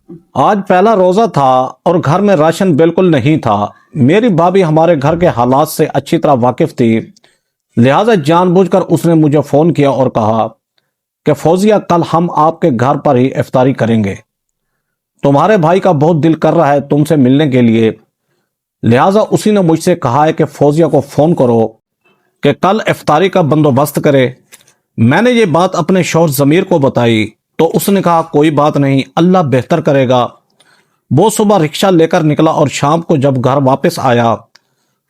آج پہلا روزہ تھا اور گھر میں راشن بالکل نہیں تھا۔ میری بھابھی ہمارے گھر کے حالات سے اچھی طرح واقف تھی، لہٰذا جان بوجھ کر اس نے مجھے فون کیا اور کہا کہ فوزیہ کل ہم آپ کے گھر پر ہی افطاری کریں گے۔ تمہارے بھائی کا بہت دل کر رہا ہے تم سے ملنے کے لیے، لہٰذا اسی نے مجھ سے کہا ہے کہ فوزیہ کو فون کرو کہ کل افطاری کا بندوبست کرے۔ میں نے یہ بات اپنے شوہر ضمیر کو بتائی تو اس نے کہا کوئی بات نہیں، اللہ بہتر کرے گا۔ وہ صبح رکشہ لے کر نکلا اور شام کو جب گھر واپس آیا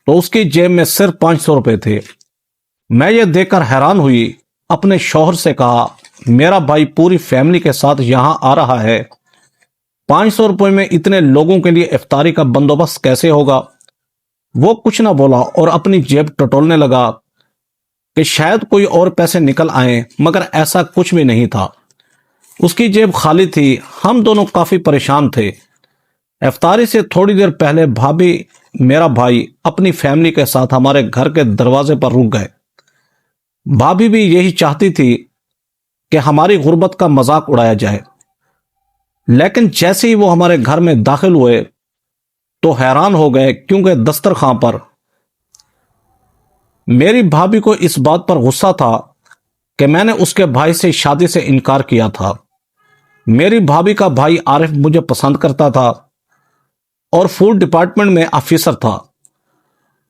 تو اس کی جیب میں صرف 500 روپے تھے۔ میں یہ دیکھ کر حیران ہوئی، اپنے شوہر سے کہا میرا بھائی پوری فیملی کے ساتھ یہاں آ رہا ہے، 500 روپے میں اتنے لوگوں کے لیے افطاری کا بندوبست کیسے ہوگا؟ وہ کچھ نہ بولا اور اپنی جیب ٹٹولنے لگا کہ شاید کوئی اور پیسے نکل آئیں، مگر ایسا کچھ بھی نہیں تھا۔ اس کی جیب خالی تھی۔ ہم دونوں کافی پریشان تھے۔ افطاری سے تھوڑی دیر پہلے بھابھی میرا بھائی اپنی فیملی کے ساتھ ہمارے گھر کے دروازے پر رک گئے۔ بھابھی بھی یہی چاہتی تھی کہ ہماری غربت کا مذاق اڑایا جائے، لیکن جیسے ہی وہ ہمارے گھر میں داخل ہوئے تو حیران ہو گئے، کیونکہ دسترخوان پر میری بھابھی کو اس بات پر غصہ تھا کہ میں نے اس کے بھائی سے شادی سے انکار کیا تھا۔ میری بھابھی کا بھائی عارف مجھے پسند کرتا تھا اور فوڈ ڈپارٹمنٹ میں آفیسر تھا۔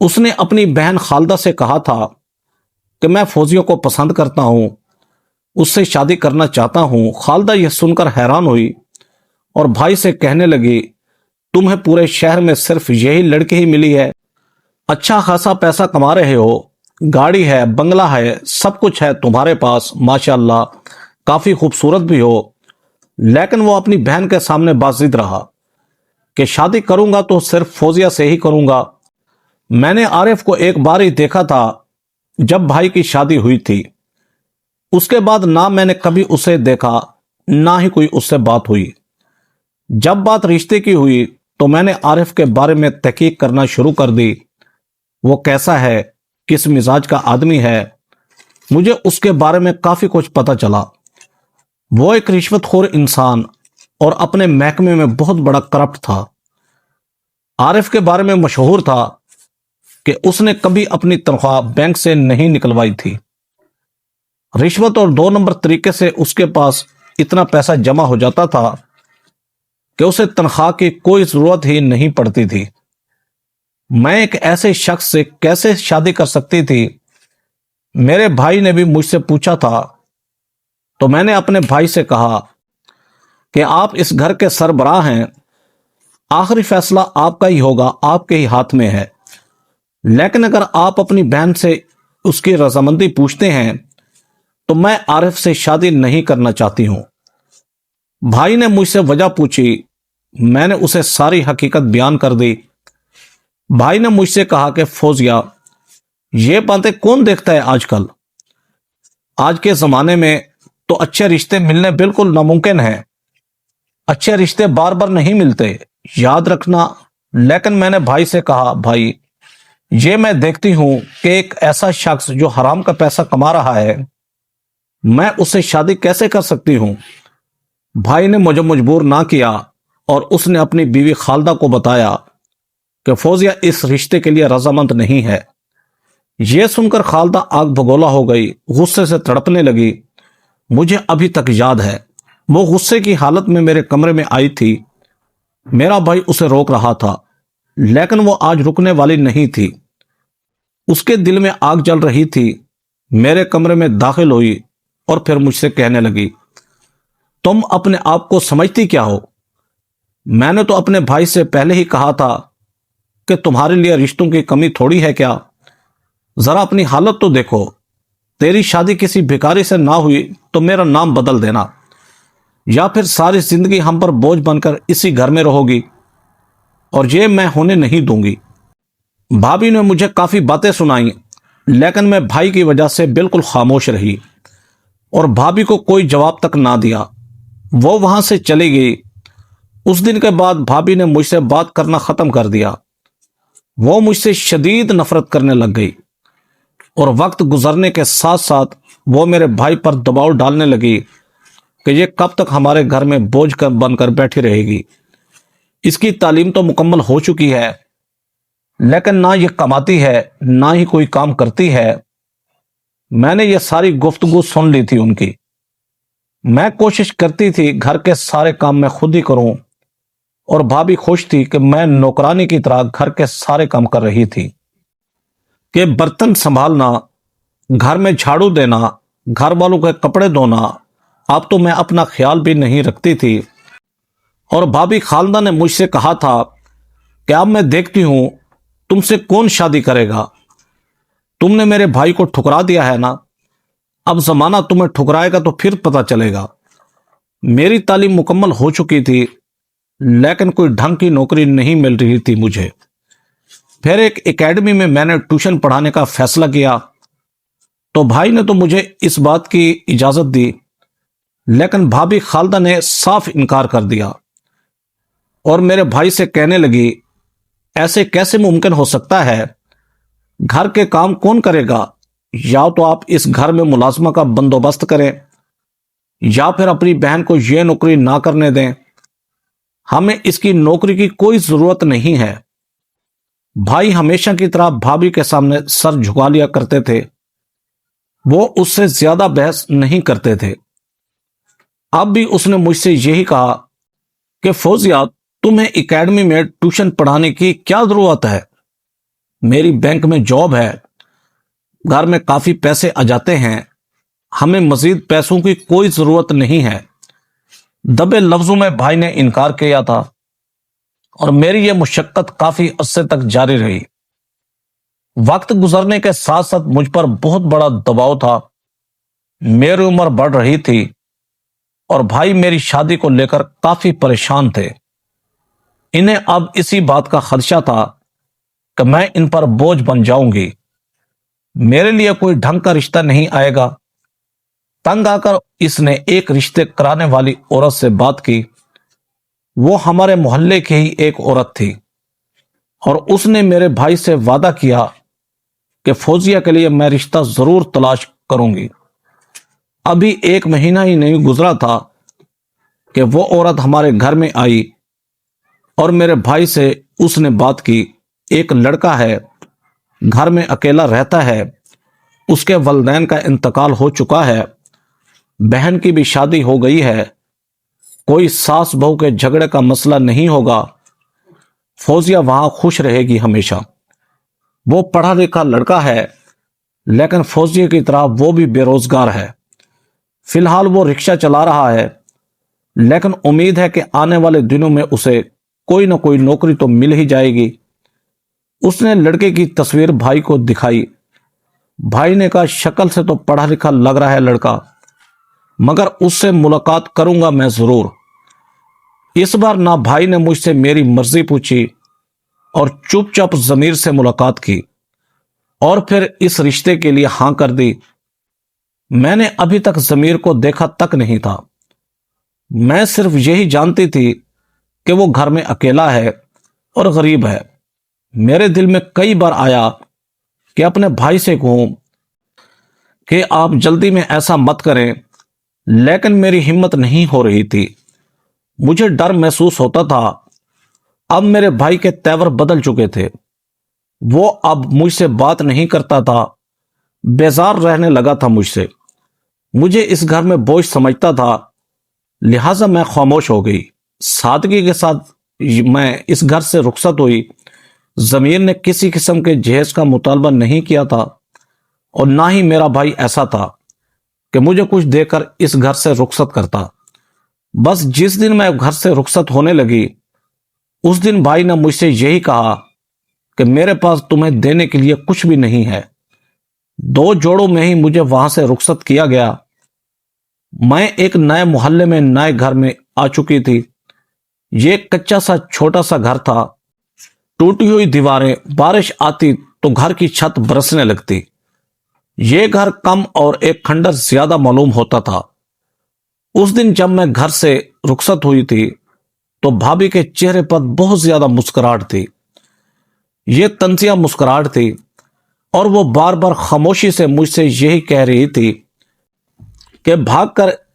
اس نے اپنی بہن خالدہ سے کہا تھا کہ میں فوزیوں کو پسند کرتا ہوں، اس سے شادی کرنا چاہتا ہوں۔ خالدہ یہ سن کر حیران ہوئی اور بھائی سے کہنے لگی تمہیں پورے شہر میں صرف یہی لڑکی ہی ملی ہے؟ اچھا خاصا پیسہ کما رہے ہو، گاڑی ہے، بنگلہ ہے، سب کچھ ہے تمہارے پاس، ماشاءاللہ کافی خوبصورت بھی ہو۔ لیکن وہ اپنی بہن کے سامنے بازضد رہا کہ شادی کروں گا تو صرف فوزیہ سے ہی کروں گا۔ میں نے عارف کو ایک بار ہی دیکھا تھا جب بھائی کی شادی ہوئی تھی، اس کے بعد نہ میں نے کبھی اسے دیکھا نہ ہی کوئی اس سے بات ہوئی۔ جب بات رشتے کی ہوئی تو میں نے عارف کے بارے میں تحقیق کرنا شروع کر دی، وہ کیسا ہے، کس مزاج کا آدمی ہے۔ مجھے اس کے بارے میں کافی کچھ پتا چلا۔ وہ ایک رشوت خور انسان اور اپنے محکمے میں بہت بڑا کرپٹ تھا۔ عارف کے بارے میں مشہور تھا کہ اس نے کبھی اپنی تنخواہ بینک سے نہیں نکلوائی تھی۔ رشوت اور 2 نمبر طریقے سے اس کے پاس اتنا پیسہ جمع ہو جاتا تھا کہ اسے تنخواہ کی کوئی ضرورت ہی نہیں پڑتی تھی۔ میں ایک ایسے شخص سے کیسے شادی کر سکتی تھی؟ میرے بھائی نے بھی مجھ سے پوچھا تھا تو میں نے اپنے بھائی سے کہا کہ آپ اس گھر کے سربراہ ہیں، آخری فیصلہ آپ کا ہی ہوگا، آپ کے ہی ہاتھ میں ہے۔ لیکن اگر آپ اپنی بہن سے اس کی رضامندی پوچھتے ہیں تو میں عارف سے شادی نہیں کرنا چاہتی ہوں۔ بھائی نے مجھ سے وجہ پوچھی، میں نے اسے ساری حقیقت بیان کر دی۔ بھائی نے مجھ سے کہا کہ فوزیہ یہ باتیں کون دیکھتا ہے آج کل؟ آج کے زمانے میں تو اچھے رشتے ملنے بالکل ناممکن ہیں، اچھے رشتے بار بار نہیں ملتے، یاد رکھنا۔ لیکن میں نے بھائی سے کہا بھائی یہ میں دیکھتی ہوں کہ ایک ایسا شخص جو حرام کا پیسہ کما رہا ہے، میں اس سے شادی کیسے کر سکتی ہوں؟ بھائی نے مجھے مجبور نہ کیا اور اس نے اپنی بیوی خالدہ کو بتایا کہ فوزیہ اس رشتے کے لیے رضامند نہیں ہے۔ یہ سن کر خالدہ آگ بگولا ہو گئی، غصے سے تڑپنے لگی۔ مجھے ابھی تک یاد ہے وہ غصے کی حالت میں میرے کمرے میں آئی تھی۔ میرا بھائی اسے روک رہا تھا لیکن وہ آج رکنے والی نہیں تھی۔ اس کے دل میں آگ جل رہی تھی۔ میرے کمرے میں داخل ہوئی اور پھر مجھ سے کہنے لگی تم اپنے آپ کو سمجھتی کیا ہو؟ میں نے تو اپنے بھائی سے پہلے ہی کہا تھا کہ تمہارے لیے رشتوں کی کمی تھوڑی ہے کیا؟ ذرا اپنی حالت تو دیکھو، تیری شادی کسی بھکاری سے نہ ہوئی تو میرا نام بدل دینا، یا پھر ساری زندگی ہم پر بوجھ بن کر اسی گھر میں رہو گی، اور یہ میں ہونے نہیں دوں گی۔ بھابھی نے مجھے کافی باتیں سنائیں لیکن میں بھائی کی وجہ سے بالکل خاموش رہی اور بھابھی کو کوئی جواب تک نہ دیا۔ وہ وہاں سے چلی گئی۔ اس دن کے بعد بھابھی نے مجھ سے بات کرنا ختم کر دیا۔ وہ مجھ سے شدید نفرت کرنے لگ گئی اور وقت گزرنے کے ساتھ ساتھ وہ میرے بھائی پر دباؤ ڈالنے لگی کہ یہ کب تک ہمارے گھر میں بوجھ بن کر بیٹھی رہے گی۔ اس کی تعلیم تو مکمل ہو چکی ہے، لیکن نہ یہ کماتی ہے نہ ہی کوئی کام کرتی ہے۔ میں نے یہ ساری گفتگو سن لی تھی ان کی۔ میں کوشش کرتی تھی گھر کے سارے کام میں خود ہی کروں، اور بھابھی خوش تھی کہ میں نوکرانی کی طرح گھر کے سارے کام کر رہی تھی، کہ برتن سنبھالنا، گھر میں جھاڑو دینا، گھر والوں کے کپڑے دھونا، اب تو میں اپنا خیال بھی نہیں رکھتی تھی۔ اور بھابھی خالدہ نے مجھ سے کہا تھا کہ اب میں دیکھتی ہوں تم سے کون شادی کرے گا، تم نے میرے بھائی کو ٹھکرا دیا ہے نا، اب زمانہ تمہیں ٹھکرائے گا تو پھر پتہ چلے گا۔ میری تعلیم مکمل ہو چکی تھی، لیکن کوئی ڈھنگ کی نوکری نہیں مل رہی تھی مجھے۔ پھر ایک اکیڈمی میں نے ٹیوشن پڑھانے کا فیصلہ کیا، تو بھائی نے تو مجھے اس بات کی اجازت دی، لیکن بھابھی خالدہ نے صاف انکار کر دیا اور میرے بھائی سے کہنے لگی، ایسے کیسے ممکن ہو سکتا ہے؟ گھر کے کام کون کرے گا؟ یا تو آپ اس گھر میں ملازمہ کا بندوبست کریں، یا پھر اپنی بہن کو یہ نوکری نہ کرنے دیں، ہمیں اس کی نوکری کی کوئی ضرورت نہیں ہے۔ بھائی ہمیشہ کی طرح بھابھی کے سامنے سر جھکا لیا کرتے تھے، وہ اس سے زیادہ بحث نہیں کرتے تھے۔ اب بھی اس نے مجھ سے یہی کہا کہ فوزیہ، تمہیں اکیڈمی میں ٹیوشن پڑھانے کی کیا ضرورت ہے؟ میری بینک میں جاب ہے، گھر میں کافی پیسے آ جاتے ہیں، ہمیں مزید پیسوں کی کوئی ضرورت نہیں ہے۔ دبے لفظوں میں بھائی نے انکار کیا تھا، اور میری یہ مشقت کافی عرصے تک جاری رہی۔ وقت گزرنے کے ساتھ ساتھ مجھ پر بہت بڑا دباؤ تھا، میری عمر بڑھ رہی تھی، اور بھائی میری شادی کو لے کر کافی پریشان تھے۔ انہیں اب اسی بات کا خدشہ تھا کہ میں ان پر بوجھ بن جاؤں گی، میرے لیے کوئی ڈھنگ کا رشتہ نہیں آئے گا۔ تنگ آ کر اس نے ایک رشتے کرانے والی عورت سے بات کی۔ وہ ہمارے محلے کی ہی ایک عورت تھی، اور اس نے میرے بھائی سے وعدہ کیا کہ فوزیہ کے لیے میں رشتہ ضرور تلاش کروں گی۔ ابھی 1 مہینہ ہی نہیں گزرا تھا کہ وہ عورت ہمارے گھر میں آئی، اور میرے بھائی سے اس نے بات کی۔ ایک لڑکا ہے، گھر میں اکیلا رہتا ہے، اس کے والدین کا انتقال ہو چکا ہے، بہن کی بھی شادی ہو گئی ہے، کوئی ساس بہو کے جھگڑے کا مسئلہ نہیں ہوگا، فوزیہ وہاں خوش رہے گی ہمیشہ۔ وہ پڑھا لکھا لڑکا ہے، لیکن فوزیہ کی طرح وہ بھی بے روزگار ہے۔ فی الحال وہ رکشہ چلا رہا ہے، لیکن امید ہے کہ آنے والے دنوں میں اسے کوئی نہ کوئی نوکری تو مل ہی جائے گی۔ اس نے لڑکے کی تصویر بھائی کو دکھائی۔ بھائی نے کہا، شکل سے تو پڑھا لکھا لگ رہا ہے لڑکا، مگر اس سے ملاقات کروں گا میں ضرور۔ اس بار نہ بھائی نے مجھ سے میری مرضی پوچھی، اور چپ چاپ ضمیر سے ملاقات کی، اور پھر اس رشتے کے لیے ہاں کر دی۔ میں نے ابھی تک ضمیر کو دیکھا تک نہیں تھا، میں صرف یہی جانتی تھی کہ وہ گھر میں اکیلا ہے اور غریب ہے۔ میرے دل میں کئی بار آیا کہ اپنے بھائی سے کہوں کہ آپ جلدی میں ایسا مت کریں، لیکن میری ہمت نہیں ہو رہی تھی۔ مجھے ڈر محسوس ہوتا تھا۔ اب میرے بھائی کے تیور بدل چکے تھے، وہ اب مجھ سے بات نہیں کرتا تھا، بیزار رہنے لگا تھا مجھ سے، مجھے اس گھر میں بوجھ سمجھتا تھا، لہٰذا میں خاموش ہو گئی۔ سادگی کے ساتھ میں اس گھر سے رخصت ہوئی۔ ضمیر نے کسی قسم کے جہیز کا مطالبہ نہیں کیا تھا، اور نہ ہی میرا بھائی ایسا تھا کہ مجھے کچھ دے کر اس گھر سے رخصت کرتا۔ بس جس دن میں گھر سے رخصت ہونے لگی، اس دن بھائی نے مجھ سے یہی کہا کہ میرے پاس تمہیں دینے کے لیے کچھ بھی نہیں ہے۔ 2 جوڑوں میں ہی مجھے وہاں سے رخصت کیا گیا۔ میں ایک نئے محلے میں نئے گھر میں آ چکی تھی۔ یہ ایک کچا سا چھوٹا سا گھر تھا، ٹوٹی ہوئی دیواریں، بارش آتی تو گھر کی چھت برسنے لگتی۔ یہ گھر کم اور ایک کھنڈر زیادہ معلوم ہوتا تھا۔ اس دن جب میں گھر سے رخصت ہوئی تھی تو بھابھی کے چہرے پر بہت زیادہ مسکراہٹ تھی۔ یہ طنزیہ مسکراہٹ تھی، اور وہ بار بار خاموشی سے مجھ سے یہی کہہ رہی تھی کہ بھاگ کر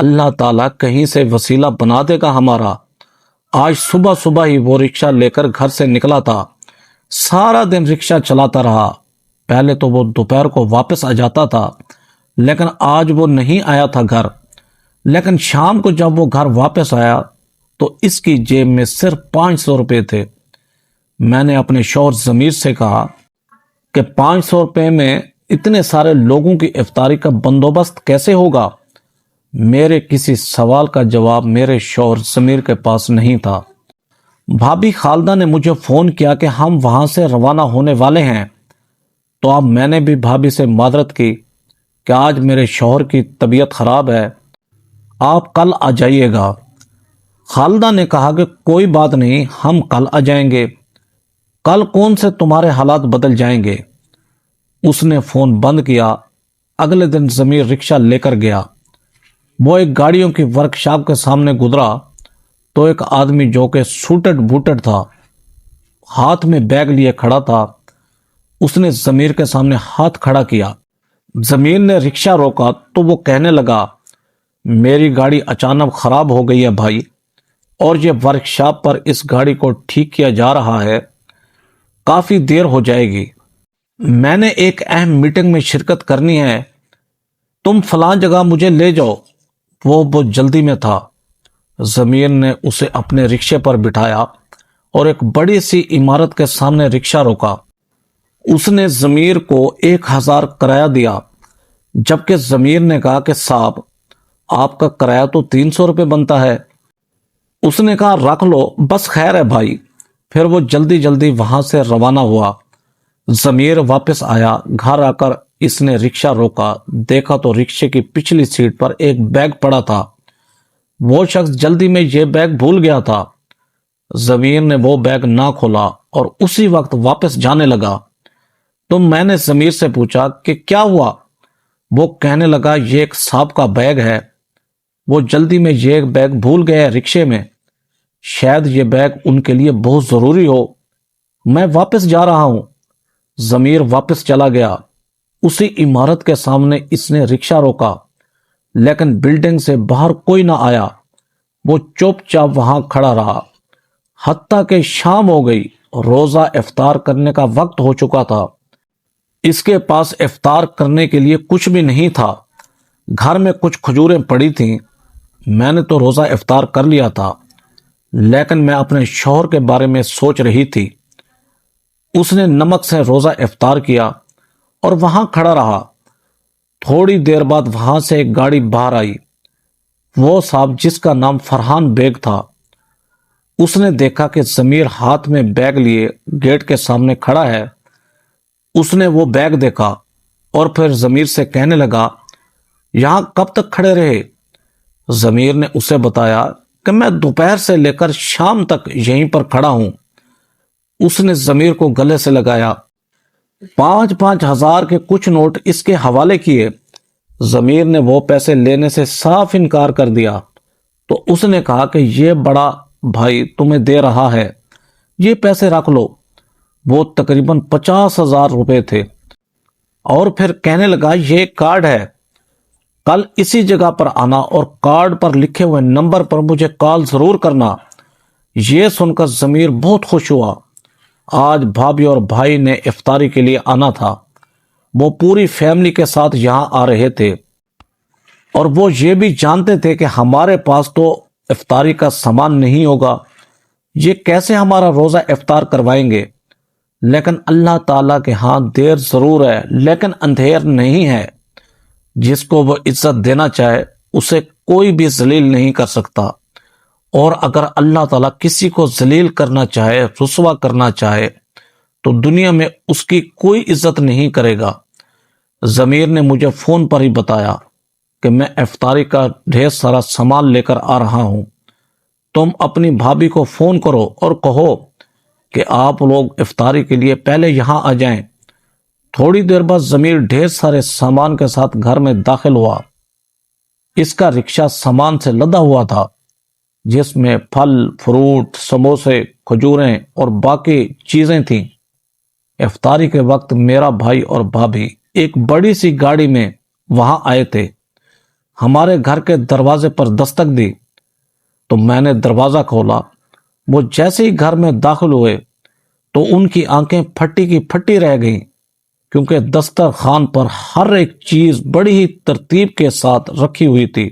اللہ تعالیٰ کہیں سے وسیلہ بنا دے گا ہمارا۔ آج صبح صبح ہی وہ رکشہ لے کر گھر سے نکلا تھا، سارا دن رکشہ چلاتا رہا۔ پہلے تو وہ دوپہر کو واپس آ جاتا تھا، لیکن آج وہ نہیں آیا تھا گھر۔ لیکن شام کو جب وہ گھر واپس آیا تو اس کی جیب میں صرف 500 روپے تھے۔ میں نے اپنے شوہر ضمیر سے کہا کہ 500 روپے میں اتنے سارے لوگوں کی افطاری کا بندوبست کیسے ہوگا؟ میرے کسی سوال کا جواب میرے شوہر ضمیر کے پاس نہیں تھا۔ بھابی خالدہ نے مجھے فون کیا کہ ہم وہاں سے روانہ ہونے والے ہیں، تو اب میں نے بھی بھابی سے معذرت کی کہ آج میرے شوہر کی طبیعت خراب ہے، آپ کل آ جائیے گا۔ خالدہ نے کہا کہ کوئی بات نہیں، ہم کل آ جائیں گے، کل کون سے تمہارے حالات بدل جائیں گے۔ اس نے فون بند کیا۔ اگلے دن ضمیر رکشہ لے کر گیا۔ وہ ایک گاڑیوں کی ورکشاپ کے سامنے گزرا تو ایک آدمی جو کہ سوٹڈ بوٹڈ تھا، ہاتھ میں بیگ لیے کھڑا تھا، اس نے ضمیر کے سامنے ہاتھ کھڑا کیا۔ ضمیر نے رکشہ روکا تو وہ کہنے لگا، میری گاڑی اچانک خراب ہو گئی ہے بھائی، اور یہ ورکشاپ پر اس گاڑی کو ٹھیک کیا جا رہا ہے، کافی دیر ہو جائے گی، میں نے ایک اہم میٹنگ میں شرکت کرنی ہے، تم فلاں جگہ مجھے لے جاؤ۔ وہ بہت جلدی میں تھا۔ ضمیر نے اسے اپنے رکشے پر بٹھایا اور ایک بڑی سی عمارت کے سامنے رکشہ روکا۔ اس نے ضمیر کو 1000 کرایہ دیا، جبکہ ضمیر نے کہا کہ صاحب آپ کا کرایہ تو 300 روپے بنتا ہے۔ اس نے کہا رکھ لو، بس خیر ہے بھائی۔ پھر وہ جلدی جلدی وہاں سے روانہ ہوا۔ ضمیر واپس آیا۔ گھر آ کر اس نے رکشہ روکا، دیکھا تو رکشے کی پچھلی سیٹ پر ایک بیگ پڑا تھا۔ وہ شخص جلدی میں یہ بیگ بھول گیا تھا۔ ضمیر نے وہ بیگ نہ کھولا اور اسی وقت واپس جانے لگا۔ تو میں نے ضمیر سے پوچھا کہ کیا ہوا؟ وہ کہنے لگا یہ ایک صاحب کا بیگ ہے، وہ جلدی میں یہ بیگ بھول گئے رکشے میں، شاید یہ بیگ ان کے لیے بہت ضروری ہو، میں واپس جا رہا ہوں۔ ضمیر واپس چلا گیا۔ اسی عمارت کے سامنے اس نے رکشہ روکا، لیکن بلڈنگ سے باہر کوئی نہ آیا۔ وہ چپ چاپ وہاں کھڑا رہا، حتیٰ کہ شام ہو گئی، روزہ افطار کرنے کا وقت ہو چکا تھا۔ اس کے پاس افطار کرنے کے لیے کچھ بھی نہیں تھا۔ گھر میں کچھ کھجوریں پڑی تھیں، میں نے تو روزہ افطار کر لیا تھا، لیکن میں اپنے شوہر کے بارے میں سوچ رہی تھی۔ اس نے نمک سے روزہ افطار کیا اور وہاں کھڑا رہا۔ تھوڑی دیر بعد وہاں سے ایک گاڑی باہر آئی۔ وہ صاحب جس کا نام فرحان بیگ تھا، اس نے دیکھا کہ ضمیر ہاتھ میں بیگ لیے گیٹ کے سامنے کھڑا ہے۔ اس نے وہ بیگ دیکھا اور پھر ضمیر سے کہنے لگا، یہاں کب تک کھڑے رہے؟ ضمیر نے اسے بتایا کہ میں دوپہر سے لے کر شام تک یہیں پر کھڑا ہوں۔ اس نے ضمیر کو گلے سے لگایا، 5,000 5,000 کے کچھ نوٹ اس کے حوالے کیے۔ ضمیر نے وہ پیسے لینے سے صاف انکار کر دیا، تو اس نے کہا کہ یہ بڑا بھائی تمہیں دے رہا ہے، یہ پیسے رکھ لو۔ وہ تقریباً 50,000 روپے تھے، اور پھر کہنے لگا یہ کارڈ ہے، کل اسی جگہ پر آنا اور کارڈ پر لکھے ہوئے نمبر پر مجھے کال ضرور کرنا۔ یہ سن کر ضمیر بہت خوش ہوا۔ آج بھابھی اور بھائی نے افطاری کے لیے آنا تھا۔ وہ پوری فیملی کے ساتھ یہاں آ رہے تھے، اور وہ یہ بھی جانتے تھے کہ ہمارے پاس تو افطاری کا سامان نہیں ہوگا، یہ کیسے ہمارا روزہ افطار کروائیں گے۔ لیکن اللہ تعالیٰ کے ہاں دیر ضرور ہے لیکن اندھیر نہیں ہے۔ جس کو وہ عزت دینا چاہے اسے کوئی بھی ذلیل نہیں کر سکتا، اور اگر اللہ تعالیٰ کسی کو ذلیل کرنا چاہے، رسوا کرنا چاہے، تو دنیا میں اس کی کوئی عزت نہیں کرے گا۔ ضمیر نے مجھے فون پر ہی بتایا کہ میں افطاری کا ڈھیر سارا سامان لے کر آ رہا ہوں، تم اپنی بھابھی کو فون کرو اور کہو کہ آپ لوگ افطاری کے لیے پہلے یہاں آ جائیں۔ تھوڑی دیر بعد ضمیر ڈھیر سارے سامان کے ساتھ گھر میں داخل ہوا۔ اس کا رکشہ سامان سے لدا ہوا تھا، جس میں پھل، فروٹ، سموسے، کھجوریں اور باقی چیزیں تھیں۔ افطاری کے وقت میرا بھائی اور بھابھی ایک بڑی سی گاڑی میں وہاں آئے تھے۔ ہمارے گھر کے دروازے پر دستک دی تو میں نے دروازہ کھولا۔ وہ جیسے ہی گھر میں داخل ہوئے تو ان کی آنکھیں پھٹی کی پھٹی رہ گئیں، کیونکہ دسترخوان پر ہر ایک چیز بڑی ہی ترتیب کے ساتھ رکھی ہوئی تھی،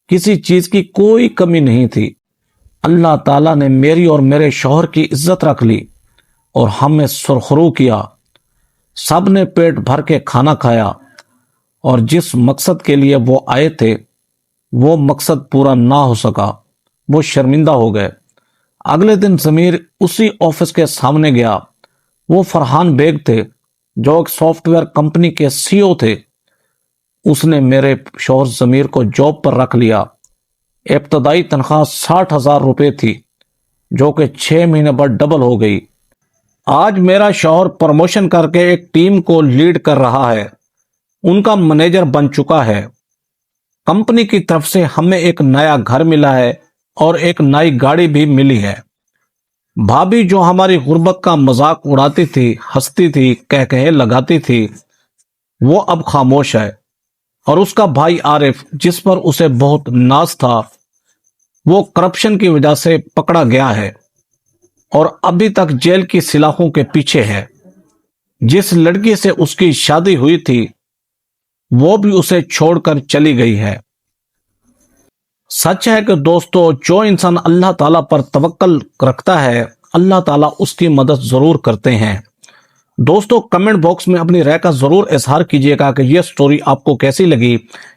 کسی چیز کی کوئی کمی نہیں تھی۔ اللہ تعالیٰ نے میری اور میرے شوہر کی عزت رکھ لی اور ہمیں سرخرو کیا۔ سب نے پیٹ بھر کے کھانا کھایا اور جس مقصد کے لیے وہ آئے تھے وہ مقصد پورا نہ ہو سکا، وہ شرمندہ ہو گئے۔ اگلے دن ضمیر اسی آفس کے سامنے گیا۔ وہ فرحان بیگ تھے جو ایک سافٹ ویئر کمپنی کے سی او تھے۔ اس نے میرے شوہر ضمیر کو جاب پر رکھ لیا۔ ابتدائی تنخواہ 60,000 روپے تھی، جو کہ 6 مہینے بعد ڈبل ہو گئی۔ آج میرا شوہر پروموشن کر کے ایک ٹیم کو لیڈ کر رہا ہے، ان کا منیجر بن چکا ہے۔ کمپنی کی طرف سے ہمیں ایک نیا گھر ملا ہے اور ایک نئی گاڑی بھی ملی ہے۔ بھابھی جو ہماری غربت کا مذاق اڑاتی تھی، ہنستی تھی، کہکہے لگاتی تھی، وہ اب خاموش ہے، اور اس کا بھائی عارف جس پر اسے بہت ناز تھا وہ کرپشن کی وجہ سے پکڑا گیا ہے اور ابھی تک جیل کی سلاخوں کے پیچھے ہے۔ جس لڑکی سے اس کی شادی ہوئی تھی وہ بھی اسے چھوڑ کر چلی گئی ہے۔ سچ ہے کہ دوستو، جو انسان اللہ تعالیٰ پر توکل رکھتا ہے اللہ تعالیٰ اس کی مدد ضرور کرتے ہیں۔ دوستو، کمنٹ باکس میں اپنی رائے کا ضرور اظہار کیجیے گا کہ یہ سٹوری آپ کو کیسی لگی۔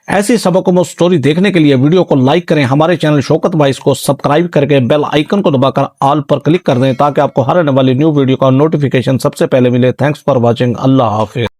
ایسی سبق و سٹوری دیکھنے کے لیے ویڈیو کو لائک کریں، ہمارے چینل شوکت وائس کو سبسکرائب کر کے بیل آئیکن کو دبا کر آل پر کلک کر دیں تاکہ آپ کو ہر آنے والی نیو ویڈیو کا نوٹیفیکیشن سب سے پہلے ملے۔ Thanks for watching. اللہ حافظ۔